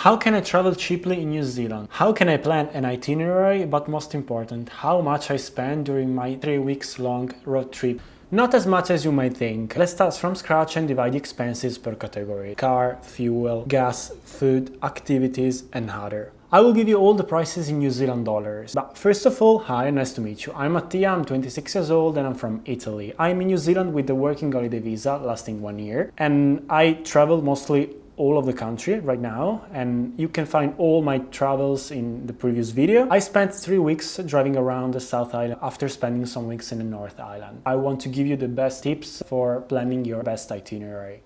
How can I travel cheaply in New Zealand? How can I plan an itinerary, but most important, how much I spend during my 3 weeks long road trip? Not as much as you might think. Let's start from scratch and divide the expenses per category: car, fuel, gas, food, activities and other. I will give you all the prices in New Zealand dollars. But first of all, hi, nice to meet you. I'm Mattia, I'm 26 years old and I'm from Italy. I'm in New Zealand with the working holiday visa lasting 1 year, and I travel mostly all of the country right now, and you can find all my travels in the previous video. I spent 3 weeks driving around the South Island after spending some weeks in the North Island. I want to give you the best tips for planning your best itinerary.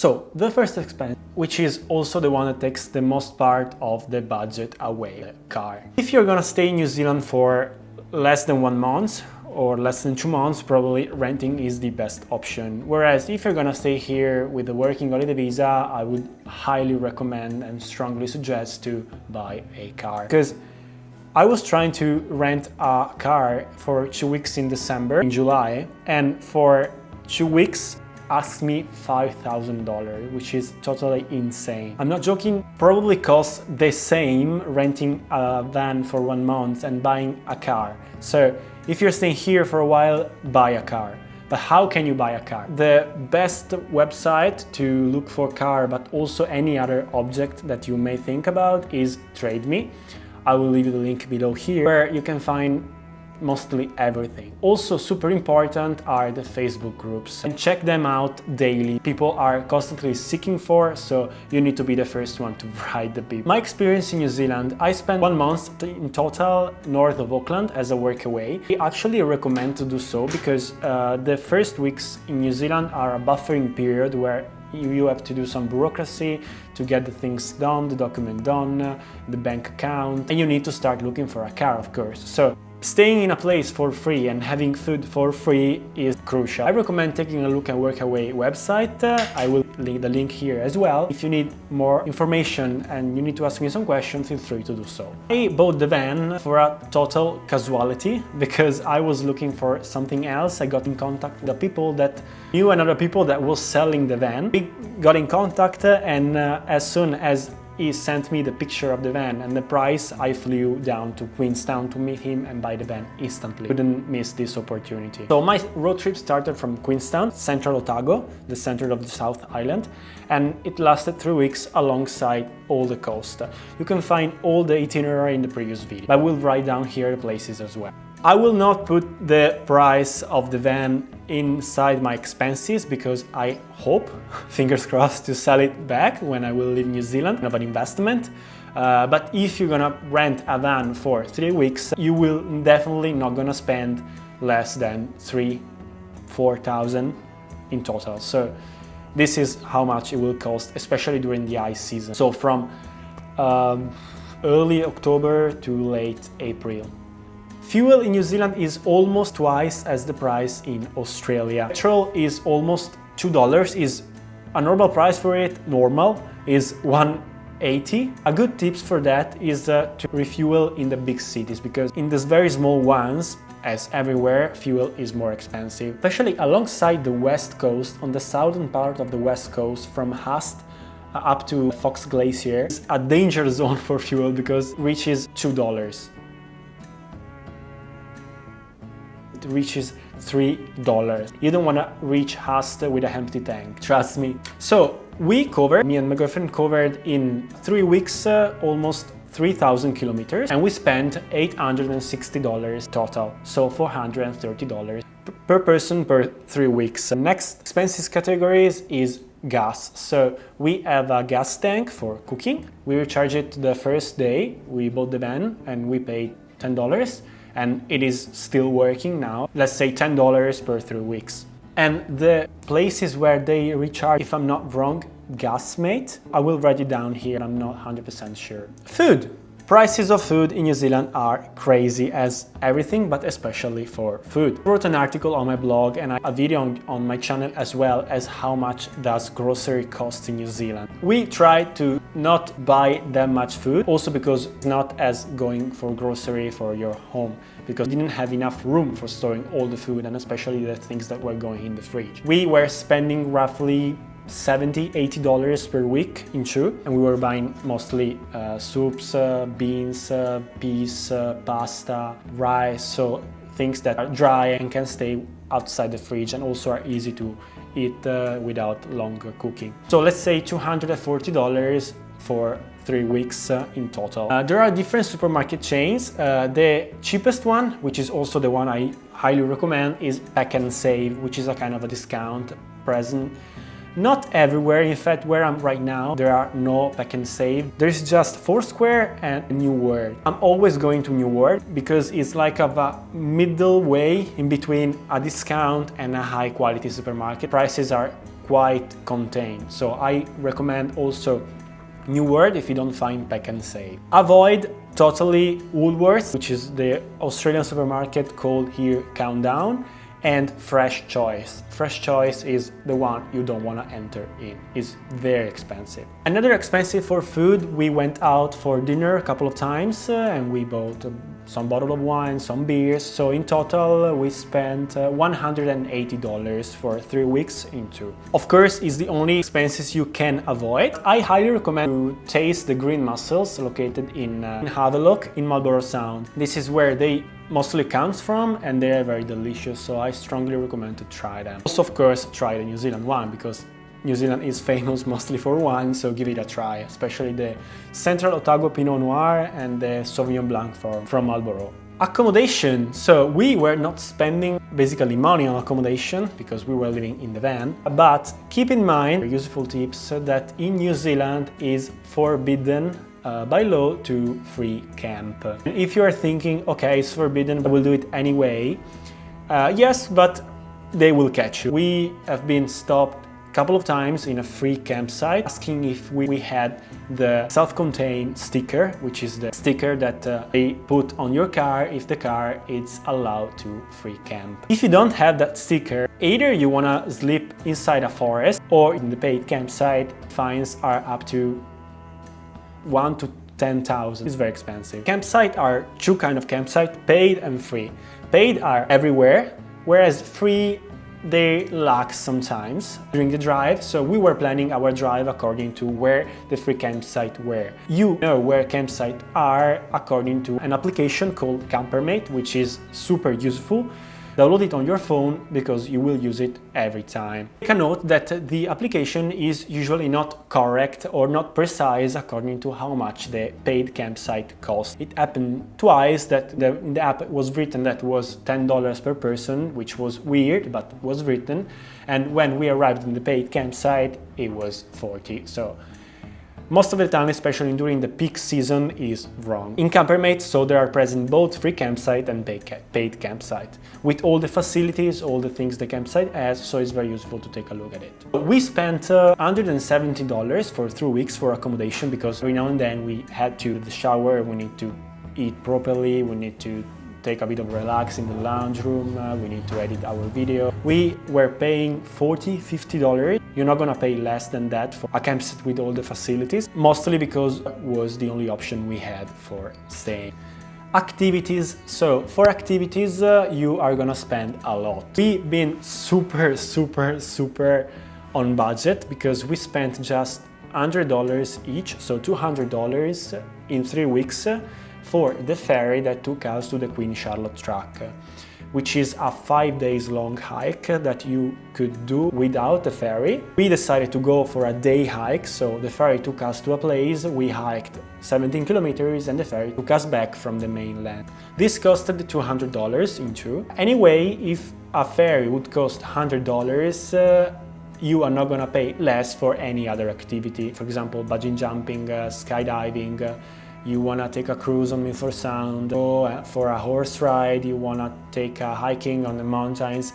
So, the first expense, which is also the one that takes the most part of the budget away, the car. If you're gonna stay in New Zealand for less than 1 month or less than 2 months, probably renting is the best option. Whereas if you're gonna stay here with the working holiday visa, I would highly recommend and strongly suggest to buy a car. Because I was trying to rent a car for 2 weeks in December, in July, and for 2 weeks asked me $5,000, which is totally insane. I'm not joking, probably costs the same renting a van for 1 month and buying a car. So if you're staying here for a while, buy a car. But how can you buy a car? The best website to look for a car, but also any other object that you may think about, is TradeMe. I will leave you the link below here, where you can find mostly everything. Also super important are the Facebook groups, and check them out daily. People are constantly seeking for, so you need to be the first one to write the people. My experience in New Zealand, I spent 1 month in total north of Auckland as a workaway. I actually recommend to do so because the first weeks in New Zealand are a buffering period where you have to do some bureaucracy to get the things done, the document done, the bank account, and you need to start looking for a car, of course. So staying in a place for free and having food for free is crucial. I recommend taking a look at Workaway website. I will leave the link here as well. If you need more information and you need to ask me some questions, feel free to do so. I bought the van for a total casualty because I was looking for something else. I got in contact with the people that knew another people that was selling the van. We got in contact and as soon as he sent me the picture of the van and the price, I flew down to Queenstown to meet him and buy the van instantly. Couldn't miss this opportunity. So my road trip started from Queenstown, Central Otago, the center of the South Island, and it lasted 3 weeks alongside all the coast. You can find all the itinerary in the previous video, but I will write down here the places as well. I will not put the price of the van inside my expenses because I hope, fingers crossed, to sell it back when I will leave New Zealand of an investment. But if you're gonna rent a van for 3 weeks, you will definitely not gonna spend less than 3,000–4,000 in total. So this is how much it will cost, especially during the ice season. So from early October to late April. Fuel in New Zealand is almost twice as the price in Australia. Petrol is almost $2, is a normal price for it. Normal is $1.80. A good tips for that is to refuel in the big cities, because in these very small ones, as everywhere, fuel is more expensive. Especially alongside the west coast, on the southern part of the west coast, from Haast up to Fox Glacier, is a danger zone for fuel because it reaches $2. It reaches $3. You don't want to reach Haast with an empty tank, trust me. So me and my girlfriend covered in 3 weeks almost 3,000 kilometers, and we spent $860 total, so $430 per person per 3 weeks. The next expenses categories is gas. So we have a gas tank for cooking. We recharged it the first day we bought the van and we paid $10, and it is still working now. Let's say $10 per 3 weeks. And the places where they recharge, if I'm not wrong, Gasmate. I will write it down here, I'm not 100% sure. Food. Prices of food in New Zealand are crazy as everything, but especially for food. I wrote an article on my blog and a video on my channel as well as how much does grocery cost in New Zealand. We try to not buy that much food, also because it's not as going for grocery for your home, because we didn't have enough room for storing all the food and especially the things that were going in the fridge. We were spending roughly $70–80 per week in Chu, and we were buying mostly soups, beans, peas, pasta, rice, so things that are dry and can stay outside the fridge and also are easy to eat without longer cooking. So let's say $240 for 3 weeks in total. There are different supermarket chains. The cheapest one, which is also the one I highly recommend, is Pack and Save, which is a kind of a discount present. Not everywhere, in fact, where I'm right now, there are no Pack and Save. There's just Foursquare and New World. I'm always going to New World because it's like a middle way in between a discount and a high quality supermarket. Prices are quite contained, so I recommend also New World if you don't find Pack and Save. Avoid totally Woolworths, which is the Australian supermarket called here Countdown, and Fresh Choice. Fresh Choice is the one you don't want to enter in. It's very expensive. Another expensive for food, we went out for dinner a couple of times and we bought some bottle of wine, some beers. So in total we spent $180 for 3 weeks in Chu. Of course, it's the only expenses you can avoid. I highly recommend to taste the green mussels located in Havelock in Malborough Sound. This is where they mostly comes from and they are very delicious, so I strongly recommend to try them. Also, of course, try the New Zealand one because New Zealand is famous mostly for wine, so give it a try, especially the Central Otago Pinot Noir and the Sauvignon Blanc from Malborough. Accommodation. So we were not spending basically money on accommodation because we were living in the van, but keep in mind, useful tips, that in New Zealand is forbidden by law to free camp. If you are thinking, okay, it's forbidden, but I will do it anyway, yes, but they will catch you. We have been stopped a couple of times in a free campsite asking if we had the self-contained sticker, which is the sticker that they put on your car if the car is allowed to free camp. If you don't have that sticker, either you want to sleep inside a forest or in the paid campsite, fines are up to 1 to 10,000. It's very expensive. Campsite are two kind of campsite, paid and free. Paid are everywhere, whereas free they lack sometimes during the drive. So we were planning our drive according to where the free campsite were. You know where campsite are according to an application called Campermate, which is super useful. Download it on your phone because you will use it every time. Take a note that the application is usually not correct or not precise according to how much the paid campsite costs. It happened twice that in the app was written that was $10 per person, which was weird, but was written. And when we arrived in the paid campsite, it was 40. So most of the time, especially during the peak season, is wrong. In Campermate, so there are present both free campsite and paid campsite, with all the facilities, all the things the campsite has, so it's very useful to take a look at it. We spent $170 for 3 weeks for accommodation because every now and then we had to do the shower, we need to eat properly, we need to take a bit of relax in the lounge room, we need to edit our video. We were paying $40–50. You're not gonna pay less than that for a campsite with all the facilities, mostly because it was the only option we had for staying. Activities. So for activities, you are gonna spend a lot. We've been super on budget because we spent just $100 each, so $200 in 3 weeks for the ferry that took us to the Queen Charlotte track. which is a 5 days long hike that you could do without a ferry. We decided to go for a day hike, so the ferry took us to a place, we hiked 17 kilometers and the ferry took us back from the mainland. This costed $200 in two. Anyway, if a ferry would cost $100, you are not gonna pay less for any other activity. For example, bungee jumping, skydiving, you wanna take a cruise on Milford Sound, or for a horse ride, you wanna take a hiking on the mountains.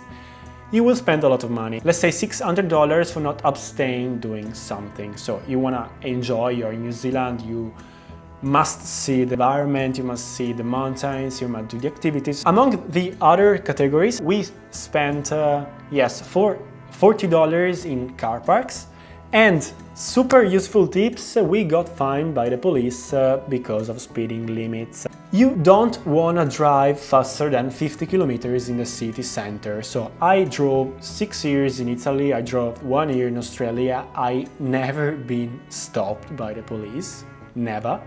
You will spend a lot of money. Let's say $600 for not abstain doing something. So you wanna enjoy, you're in New Zealand, you must see the environment, you must see the mountains, you must do the activities. Among the other categories, we spent, for $40 in car parks. And super useful tips, we got fined by the police because of speeding limits. You don't want to drive faster than 50 kilometers in the city center. So I drove 6 years in Italy, I drove 1 year in Australia. I never been stopped by the police, never.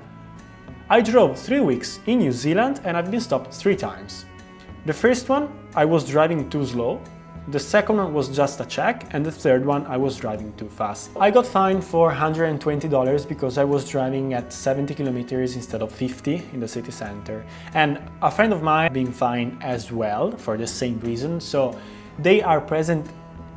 I drove 3 weeks in New Zealand and I've been stopped 3 times. The first one, I was driving too slow. The second one was just a check, and the third one I was driving too fast. I got fined for $120 because I was driving at 70 kilometers instead of 50 in the city center. And a friend of mine being fined as well for the same reason, so they are present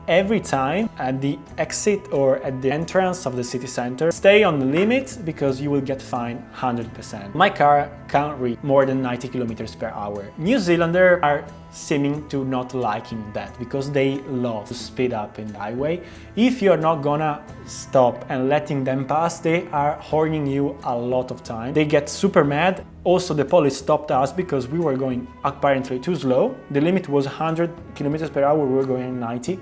every time at the exit or at the entrance of the city center. Stay on the limit because you will get fined 100%. My car can't reach more than 90 kilometers per hour. New Zealanders are seeming to not liking that because they love to speed up in the highway. If you're not gonna stop and letting them pass, they are horning you a lot of time. They get super mad. Also, the police stopped us because we were going apparently too slow. The limit was 100 kilometers per hour, we were going 90.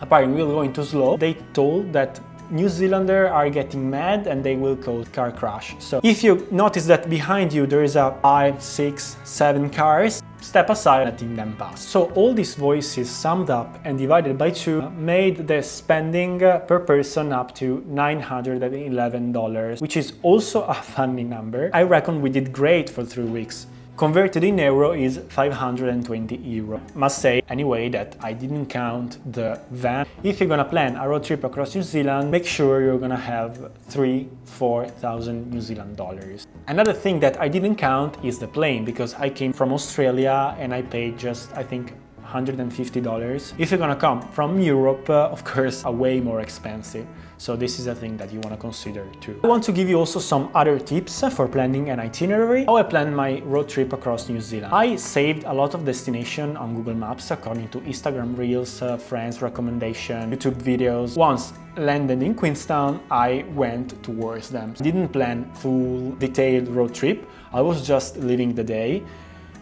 Apparently we were going too slow. They told that New Zealanders are getting mad and they will cause car crash. So if you notice that behind you there is a 5, 6, 7 cars, step aside, letting them pass. So all these voices summed up and divided by 2 made the spending per person up to $911, which is also a funny number. I reckon we did great for 3 weeks. Converted in euro is 520 euro. Must say anyway that I didn't count the van. If you're gonna plan a road trip across New Zealand, make sure you're gonna have 3,000–4,000 New Zealand dollars. Another thing that I didn't count is the plane, because I came from Australia and I paid just, I think, $150. If you're gonna come from Europe, of course, a way more expensive. So this is a thing that you want to consider too. I want to give you also some other tips for planning an itinerary. How I planned my road trip across New Zealand. I saved a lot of destinations on Google Maps according to Instagram Reels, Franz recommendation, YouTube videos. Once landed in Queenstown, I went towards them. I didn't plan full detailed road trip. I was just living the day.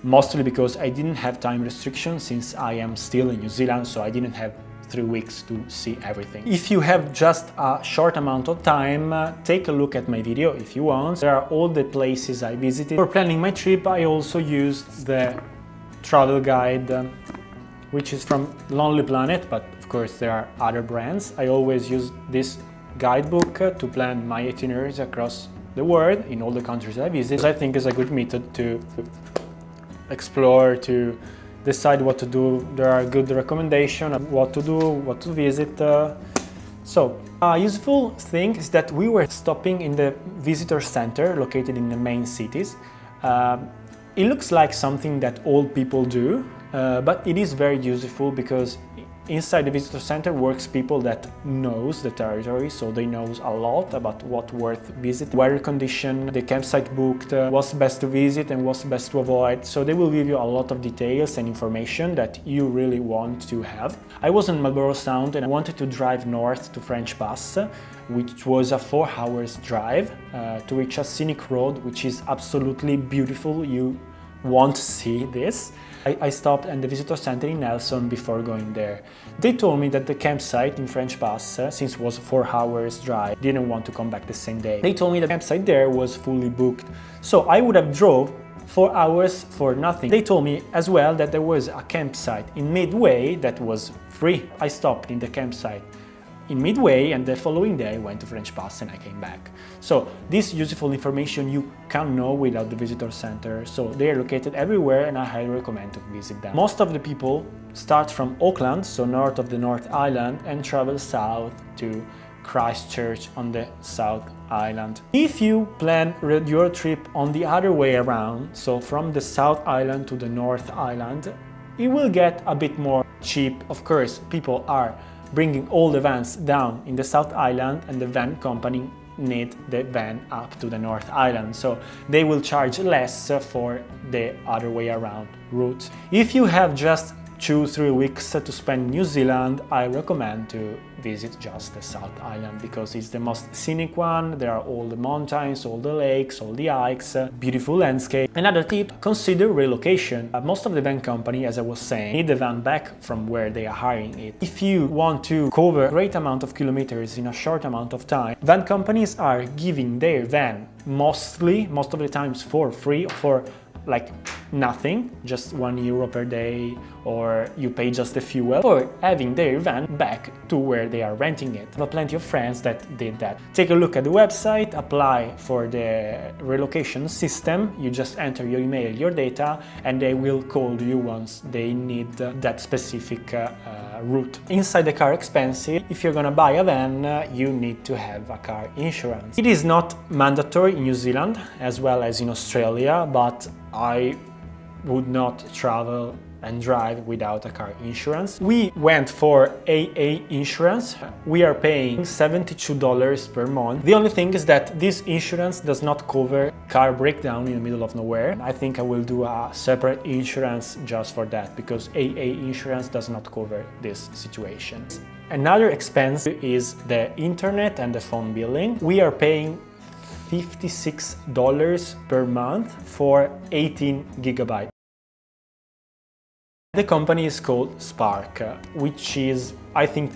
Mostly because I didn't have time restrictions since I am still in New Zealand, so I didn't have 3 weeks to see everything. If you have just a short amount of time, take a look at my video if you want. There are all the places I visited. For planning my trip, I also used the travel guide, which is from Lonely Planet, but of course there are other brands. I always use this guidebook to plan my itineraries across the world in all the countries I visit. I think is a good method to explore, to decide what to do. There are good recommendations of what to do, what to visit. So, a useful thing is that we were stopping in the visitor center located in the main cities. It looks like something that old people do, but it is very useful because inside the visitor center works people that knows the territory, so they knows a lot about what worth visit, weather condition, the campsite booked, what's best to visit and what's best to avoid. So they will give you a lot of details and information that you really want to have. I was in Malborough Sound and I wanted to drive north to French Pass, which was a 4 hours drive to reach a scenic road, which is absolutely beautiful. You want to see this. I stopped at the visitor center in Nelson before going there. They told me that the campsite in French Pass, since it was 4 hours drive, didn't want to come back the same day. They told me the campsite there was fully booked, so I would have drove 4 hours for nothing. They told me as well that there was a campsite in Midway that was free. I stopped in the campsite in Midway, and the following day I went to French Pass and I came back. So this useful information you can't know without the visitor center, so they are located everywhere and I highly recommend to visit them. Most of the people start from Auckland, so north of the North Island, and travel south to Christchurch on the South Island. If you plan your trip on the other way around, so from the South Island to the North Island, it will get a bit more cheap. Of course, people are bringing all the vans down in the South Island and the van company need the van up to the North Island, so they will charge less for the other way around route. If you have just 2-3 weeks to spend in New Zealand, I recommend to visit just the South Island because it's the most scenic one. There are all the mountains, all the lakes, all the hikes, beautiful landscape. Another tip, consider relocation. Most of the van company, as I was saying, need the van back from where they are hiring it. If you want to cover a great amount of kilometers in a short amount of time, van companies are giving their van most of the times for free, for like nothing, just €1 per day, or you pay just the fuel, or having their van back to where they are renting it. I have plenty of friends that did that. Take a look at the website, apply for the relocation system, you just enter your email, your data, and they will call you once they need that specific route. Inside the car expenses, if you're gonna buy a van, you need to have a car insurance. It is not mandatory in New Zealand as well as in Australia, but I would not travel and drive without a car insurance. We went for AA insurance. We are paying $72 per month. The only thing is that this insurance does not cover car breakdown in the middle of nowhere. I think I will do a separate insurance just for that because AA insurance does not cover this situation. Another expense is the internet and the phone billing. We are paying $56 per month for 18 gigabytes. The company is called Spark, which is, I think,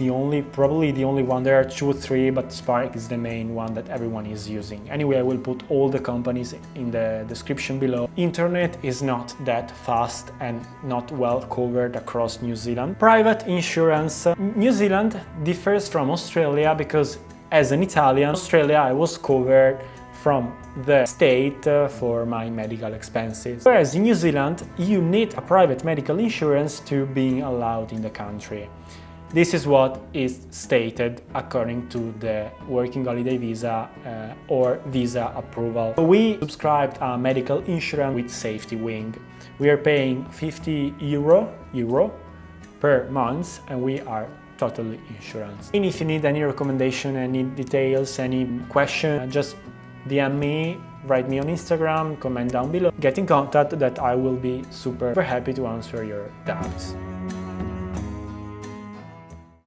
probably the only one. There are 2 or 3, but Spark is the main one that everyone is using. Anyway, I will put all the companies in the description below. Internet is not that fast and not well covered across New Zealand. Private insurance. New Zealand differs from Australia because as an Italian, Australia I was covered from the state for my medical expenses. Whereas in New Zealand, you need a private medical insurance to be allowed in the country. This is what is stated according to the working holiday visa or visa approval. We subscribed a medical insurance with SafetyWing. We are paying €50 per month and we are totally insured. And if you need any recommendation, any details, any question, just DM me, write me on Instagram, comment down below, get in contact that I will be super happy to answer your doubts.